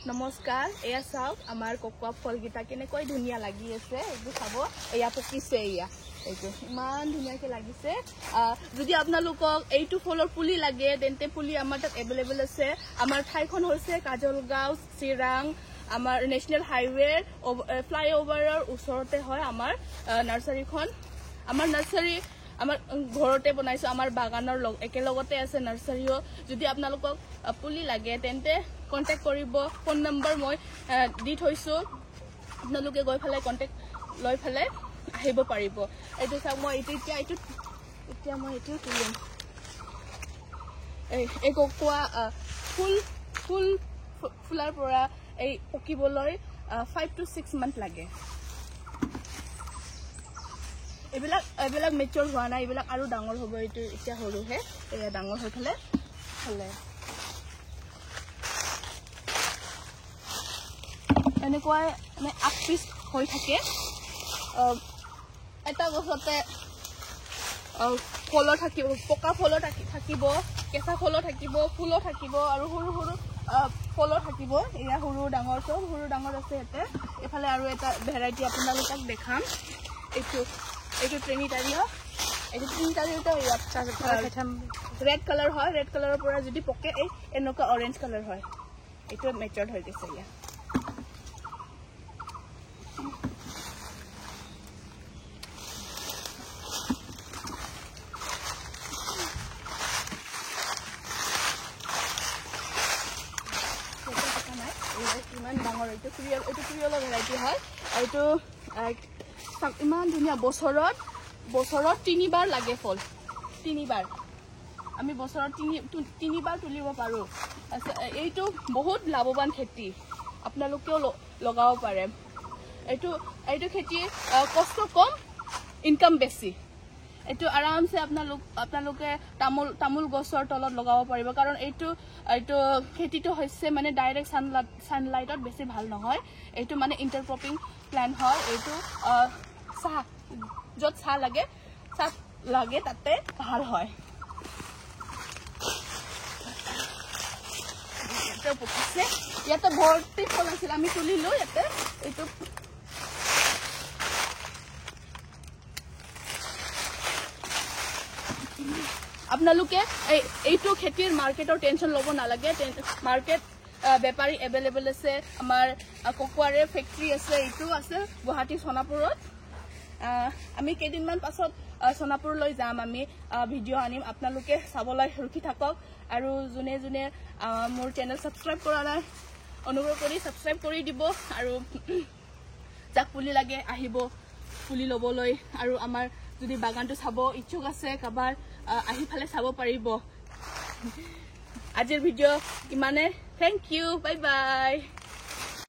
নমস্কাৰ এয়া চাওক আমাৰ কোকোৱা ফলগিটা কেনেকৈ ধুনীয়া লাগি আছে এইটো চাব এয়া পকিছে এয়া এইটো ইমান ধুনীয়াকৈ লাগিছে যদি আপোনালোকক এইটো ফলৰ পুলি লাগে তেন্তে পুলি আমাৰ তাত এভেইলেবল আছে আমাৰ ঠাইখন হৈছে কাজলগাঁও চিৰাং আমাৰ নেশ্যনেল হাইৱে ফ্লাইঅভাৰৰ ওচৰতে হয় আমাৰ নাৰ্সাৰীখন আমাৰ নাৰ্সাৰী আমাৰ ঘৰতে বনাইছো আমাৰ বাগানৰ একেলগতে আছে নাৰ্সাৰীও যদি আপোনালোকক পুলি লাগে তেন্তে কন্টেক্ট কৰিব ফোন নম্বৰ মই দি থৈছো আপোনালোকে গৈ ফেলে কন্টেক্ট লৈ ফেলে আহিব পাৰিব এইটো চাওক মই এতিয়া মই এইটো তুলিম এই কোকোৱা ফুলাৰ পৰা এই পকিবলৈ 5 to 6 মান্থ লাগে এইবিলাক মেচুৰ হোৱা নাই এইবিলাক আৰু ডাঙৰ হ'ব এইটো এতিয়া সৰুহে এয়া ডাঙৰ হৈ ফেলে এনেকৈ মানে 8 পিচ হৈ থাকে এটা গছতে ফল থাকিব পকা ফল থাকিব কেঁচা ফল থাকিব ফুল থাকিব আৰু সৰু সৰু ফল থাকিব এয়া সৰু ডাঙৰ চব সৰু ডাঙৰ আছে ইয়াতে এফালে আৰু এটা ভেৰাইটি আপোনালোকক দেখাম এইটো ট্ৰেনিটাৰিয়া ৰেড কালাৰ হয় ৰেড কালাৰৰ পৰা যদি পকে এই এনেকুৱা অৰেঞ্জ কালাৰ হয় এইটো মেচুৰ্ড হৈ গৈছে ইয়া ইমান ডাঙৰ এইটো ক্ৰিয়লৰ ভেৰাইটি হয় এইটো ইমান ধুনীয়া বছৰত 3বাৰ লাগে ফল 3বাৰ আমি বছৰত 3বাৰ তুলিব পাৰো এইটো বহুত লাভৱান খেতি আপোনালোকেও লগাব পাৰে এইটো খেতি কষ্ট কম ইনকাম বেছি এইটো আৰামছে আপোনালোকে তামোল গছৰ তলত লগাব পাৰিব কাৰণ এইটো খেতিটো হৈছে মানে ডাইৰেক্ট সানলাইটত বেছি ভাল নহয় এইটো মানে ইন্টাৰক্ৰপিং প্লান্ট হয় এইটো য'ত চাহ লাগে তাতে ভাল হয় ইয়াতে ভৰ্তি ফল আছিল আমি তুলিলো ইয়াতে এইটো আপোনালোকে এইটো খেতিৰ মাৰ্কেটৰ টেনচন ল'ব নালাগে মাৰ্কেট বেপাৰী এভেইলেবল আছে আমাৰ কোকোৱাৰে ফেক্টৰী আছে এইটো আছে গুৱাহাটী সোণাপুৰত আমি কেইদিনমান পাছত সোণাপুৰলৈ যাম আমি ভিডিঅ' আনিম আপোনালোকে চাবলৈ ৰখি থাকক আৰু যোনে মোৰ চেনেল ছাবস্ক্ৰাইব কৰা নাই অনুগ্ৰহ কৰি ছাবস্ক্ৰাইব কৰি দিব আৰু যাক পুলি লাগে আহিব পুলি ল'বলৈ আৰু আমাৰ যদি বাগানটো চাব ইচ্ছুক আছে কাবাৰ আহি ফালে চাব পাৰিব আজিৰ ভিডিঅ' ইমানে থেংক ইউ বাই বাই